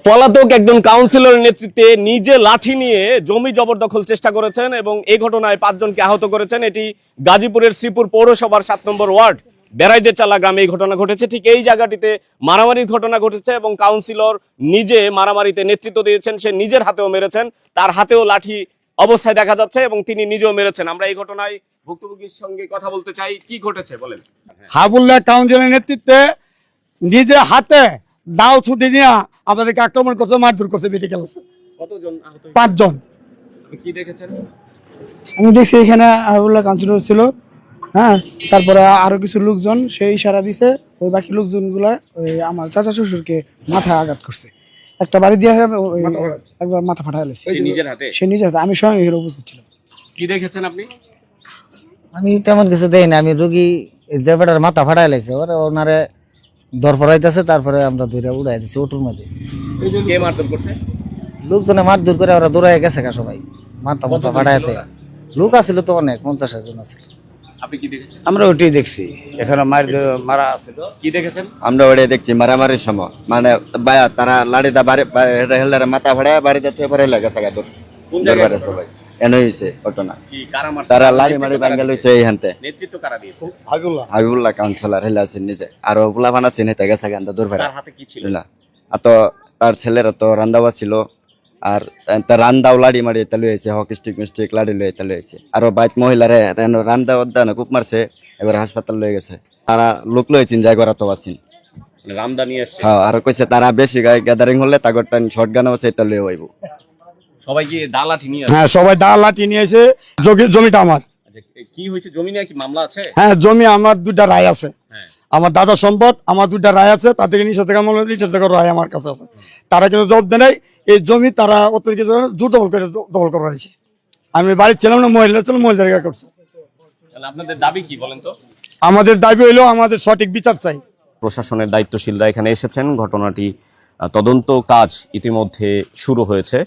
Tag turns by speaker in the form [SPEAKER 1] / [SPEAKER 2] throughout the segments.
[SPEAKER 1] পলাতক একজন কাউন্সিলরের নেতৃত্বে নিজে লাঠি নিয়ে জমি জবরদখল চেষ্টা করেছেন এবং এই ঘটনায় 5 জনকে আহত করেছেন। এটি গাজীপুরের শ্রীপুর পৌরসভার 7 নম্বর ওয়ার্ড বেড়াইদের চালা গ্রামে এই ঘটনা ঘটেছে। ঠিক এই জায়গাটিতে মারামারির ঘটনা ঘটেছে এবং কাউন্সিলর নিজে মারামারিতে নেতৃত্ব দিয়েছেন, সে নিজের হাতেও মেরেছেন, তার হাতেও লাঠি অবস্থায় দেখা যাচ্ছে এবং তিনি নিজেও মেরেছেন। আমরা এই ঘটনায় ভুক্তভোগীর সঙ্গে কথা বলতে চাই, কি ঘটেছে বলেন।
[SPEAKER 2] হাবুল্লাহ কাউন্সিলের নেতৃত্বে নিজে হাতে দাও ছুটি নিয়ে আমাদেরকে আক্রমণ করছে, মারধর করছে, মেডিকেল আছে।
[SPEAKER 1] কতজন আহত?
[SPEAKER 2] 5 জন।
[SPEAKER 1] কি দেখেছেন?
[SPEAKER 3] আমি দেখছি এখানে হাবুল্লাহ কাউন্সিলর ছিল, হ্যাঁ, তারপরে আরো কিছু লোকজন সেই ইশারা দিছে, ওই বাকি লোকজনগুলা ওই আমার চাচা শ্বশুরকে মাথায় আঘাত করছে, একটা বাড়ি দিয়ে একবার মাথা ফাটাই গেছে
[SPEAKER 1] নিজের হাতে।
[SPEAKER 3] সে নিজের হাতে, আমি স্বয়ং এখানে উপস্থিত ছিলাম।
[SPEAKER 1] কি দেখেছেন আপনি?
[SPEAKER 4] আমি তেমন কিছু দেই না, আমি রুগী যে বেটার মাথা ফাটাই লাইছে ওরা ওনারে দর ফরাইতেছে, তারপরে আমরা ধরে উড়াই দিছি অটোর মধ্যে।
[SPEAKER 1] কে মারধর করছে?
[SPEAKER 4] লোকজনে মারধর করে ওরা দৌড়াই গেছে গা সবাই, মাথা মাথা ফাটাইতে। লোক আছিল তো অনেক, 50 জন আছিল।
[SPEAKER 1] আপনি কি দেখেছেন?
[SPEAKER 5] আমরা ওটাই দেখছি, এখানে মারা আছে।
[SPEAKER 1] কি দেখেছেন?
[SPEAKER 6] আমরা ওটাই দেখছি মারামারির সময়, মানে তারা লাড়িদা হেলারে মাথা ফাড়ায় বাড়িতে তুই পরে লাগেছে গাদর দরবারে সবাই এনে হইছে ঘটনা।
[SPEAKER 1] কি কারা মারছে?
[SPEAKER 6] তারা লাড়ি মারি বাঙ্গাল হইছে এই হানতে।
[SPEAKER 1] নেতৃত্ব কারা দিয়েছে?
[SPEAKER 6] হাবিবুল্লাহ কাউন্সিলর হেলা আছে নিজে, আর ওগুলা বানা চিনে গেছে গান্দা দরবারে।
[SPEAKER 1] তার হাতে কি ছিল?
[SPEAKER 6] না আর তো তার ছেলেরা তো রান্দাওয়া ছিল, আর তার রান্দাও লাড়ি মারি তালু হয়েছে, হক স্টিক মিস্টিক লাড়ি লয়ে তালু হয়েছে। আরো বাইক মহিলারে রান্দা উদ্যান কুপ মারছে, এবার হাসপাতাল লয়ে গেছে। তারা লোক লয়েছেন যাই করা তো আছেন
[SPEAKER 1] রামদা নিয়ে আসছে।
[SPEAKER 6] হ্যাঁ, আর কইছে তারা বেশি গ্যাদারিং হলে তাগর টাইম শর্ট গান আছে, এটা লয়ে হইব।
[SPEAKER 1] সবাই কি দালাঠি নিয়ে?
[SPEAKER 2] হ্যাঁ, সবাই দা লাঠি নিয়েছে। জমিটা আমার।
[SPEAKER 1] কি হয়েছে? জমি নিয়ে কি মামলা আছে?
[SPEAKER 2] হ্যাঁ, জমি আমার 2টা রায় আছে।
[SPEAKER 1] হ্যাঁ,
[SPEAKER 2] আমার দাদা সম্পদ, আমার 2টা রায় আছে, তাদের নিষেধাজ্ঞা মামলা, নিষেধাজ্ঞা রায় আমার কাছে আছে। তারা কিন্তু জবাব দেয় নাই। এই জমি তারা অতিরিক্ত জোর দখল করা হয়েছে। আমি বাড়ি ছিলাম না, মহিলা ছিল, মহিলা জায়গা করছে।
[SPEAKER 1] তাহলে আপনাদের দাবি কি বলেন তো?
[SPEAKER 2] আমাদের দাবি হইলো আমাদের সঠিক বিচার চাই।
[SPEAKER 1] প্রশাসনের দায়িত্বশীলরা এখানে এসেছেন, ঘটনাটি তদন্ত কাজ ইতিমধ্যে শুরু হয়েছে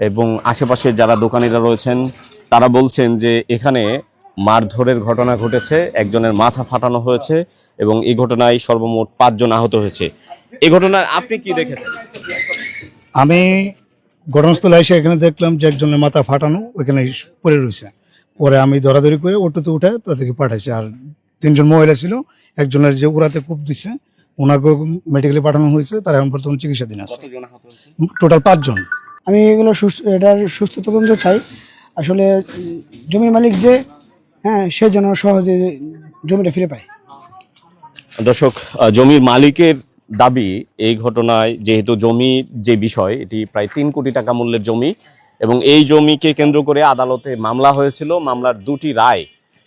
[SPEAKER 1] এবং আশেপাশে যারা দোকানিরা রয়েছেন তারা বলছেন যে এখানে মারধরের ঘটনা ঘটেছে, একজনের মাথা ফাটানো হয়েছে এবং এই ঘটনায় সর্বমোট 5 জন আহত হয়েছে। এই ঘটনায় আপনি কি দেখেছেন?
[SPEAKER 7] আমি ঘটনাস্থলে এসে এখানে দেখলাম যে একজনের মাথা ফাটানো ওইখানে পড়ে রয়েছে। পরে আমি দৌড়াদৌড়ি করে অটোতে উঠে তাদেরকে পাঠাইছি। আর 3 জন মহিলা ছিল, একজনের যে উড়াতে কূপ দিচ্ছে ওনাকেও মেডিকেলে পাঠানো হয়েছে, তারা এখন বর্তমান চিকিৎসাধীন আছে। টোটাল 5 জন।
[SPEAKER 3] আমি এগুলো এটার সুস্থ তদন্ত চাই। আসলে জমির মালিক যে, হ্যাঁ, সে যেন সহজে জমিটা ফিরে পায়।
[SPEAKER 1] দর্শক, জমির মালিকের দাবি এই ঘটনায়, যেহেতু জমির যে বিষয়, এটি প্রায় 3 কোটি টাকা মূল্যের জমি এবং এই জমিকে কেন্দ্র করে আদালতে মামলা হয়েছিল। মামলার 2টি রায়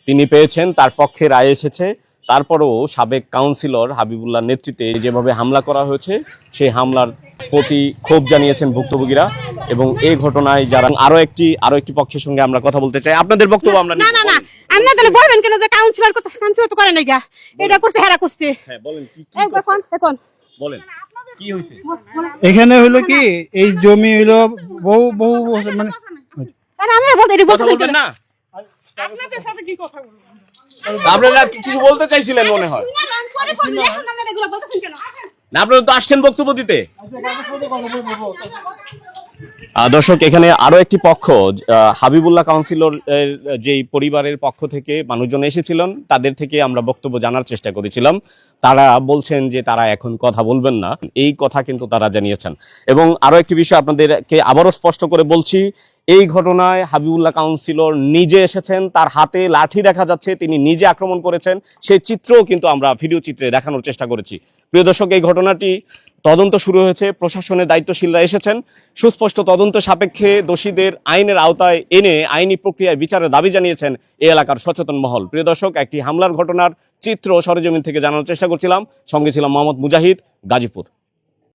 [SPEAKER 1] তিনি পেয়েছেন, তার পক্ষে রায় এসেছে। তারপরেও সাবেক কাউন্সিলর হাবিবুল্লাহর নেতৃত্বে যেভাবে হামলা করা হয়েছে, সেই হামলার প্রতি ক্ষোভ জানিয়েছেন ভুক্তভোগীরা এবং এই ঘটনায় যারা আরো একটি পক্ষের সঙ্গে আমরা কথা বলতে চাই। আপনাদের বক্তব্য আমরা
[SPEAKER 8] না না না, আপনি তাহলে বলবেন কেন যে কাউন্সিলর করতে? কাউন্সিলর তো করে নাই গা, এটা করতে হেরা করতে।
[SPEAKER 1] হ্যাঁ, বলেন কি
[SPEAKER 8] এখন
[SPEAKER 1] বলেন কি হয়েছে?
[SPEAKER 7] এখানে হইলো কি, এই জমি হইলো বহু বহু মানে
[SPEAKER 8] আমি বলতে এটি
[SPEAKER 1] কথা বলবেন না?
[SPEAKER 8] আপনাদের সাথে কি কথা বলবো?
[SPEAKER 1] আপনারা কিছু বলতে চাইছিলেন মনে হয়। না, আপনারা তো আসছেন বক্তব্য দিতে। দর্শক, এখানে আরো একটি পক্ষ, হাবিবুল্লাহ কাউন্সিলর যেই পরিবারের পক্ষ থেকে মানুষজন এসেছিলেন, তাদের থেকে আমরা বক্তব্য জানার চেষ্টা করেছিলাম। তারা বলছেন যে তারা এখন কথা বলবেন না, এই কথা কিন্তু তারা জানিয়েছেন। এবং আরো একটি বিষয় আপনাদেরকে আবারও স্পষ্ট করে বলছি, এই ঘটনায় হাবিবুল্লাহ কাউন্সিলর নিজে এসেছেন, তার হাতে লাঠি দেখা যাচ্ছে, তিনি নিজে আক্রমণ করেছেন, সেই চিত্রও কিন্তু আমরা ভিডিও চিত্রে দেখানোর চেষ্টা করেছি। প্রিয় দর্শক, এই ঘটনাটি তদন্ত শুরু হয়েছে, প্রশাসনের দায়িত্বশীলরা এসেছেন। সুস্পষ্ট তদন্ত সাপেক্ষে দোষীদের আইনের আওতায় এনে আইনি প্রক্রিয়ায় বিচারের দাবি জানিয়েছেন এই এলাকার সচেতন মহল। প্রিয় দর্শক, একটি হামলার ঘটনার চিত্র সরেজমিন থেকে জানানোর চেষ্টা করছিলাম। সঙ্গে ছিলাম মোহাম্মদ মুজাহিদ, গাজীপুর।